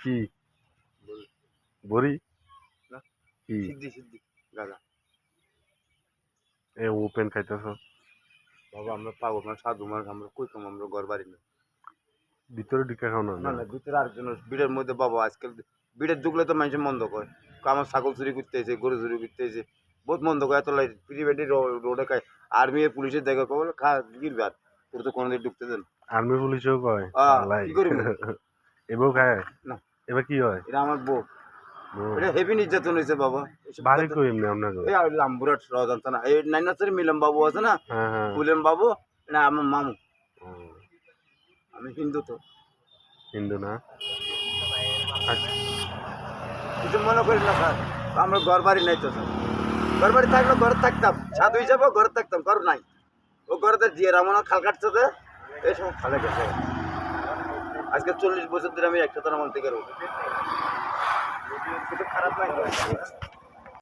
কি বড়ি না কি সিদ্ধি গাঁজা। এ ওপেন খাইতেছ বাবা আমরা পাবো না সাধু মানুষ, আমরা কই কম, আমরা ঘর বাড়ি না। ভিতরে ঢুকে খাও না না না ভিতরে আরেকজন বিড়ের মধ্যে বাবা আজকাল বিড়ের ঢুকলে তো মানুষ মন্দ করে, আমার ছাগল চুরি করতে এসে গরু চুরি করতে এসে বহুত মন্দ করে, এত লাইট প্রিভেটি রোডে খায়। আর্মি পুলিশের দেখা খবর খা গিরবে, আর তোর তো কোনোদিন ঢুকতে দেন। আর্মি পুলিশও কয় কি করবি এবার খায় না, এবার কি হয় এটা আমার বউ, এটা হেভি নির্যাতন হয়েছে বাবা। বাড়ি কই এমনি আপনাকে এই লাম্বুরাট রজান্ত না, এই নাইনাসের মিলম বাবু আছে না, হ্যাঁ হ্যাঁ মিলম বাবু, না আমার মামু। ও, আমি হিন্দু তো, হিন্দু না আচ্ছা, কিছু মনে করি না স্যার, আমরা ঘর বাড়ি নাই তো স্যার, ঘর বাড়ি থাকলে ঘরে থাকতাম, সাধু হিসাবে ঘরে থাকতাম, ঘর নাই। ও ঘরে তো জিয়ে রামন খাল কাটছে তো, এই সময় খালে গেছে। আজকে 40 বছর ধরে আমি একসাথে নামাল থেকে রোগ, কিন্তু খারাপ লাগে।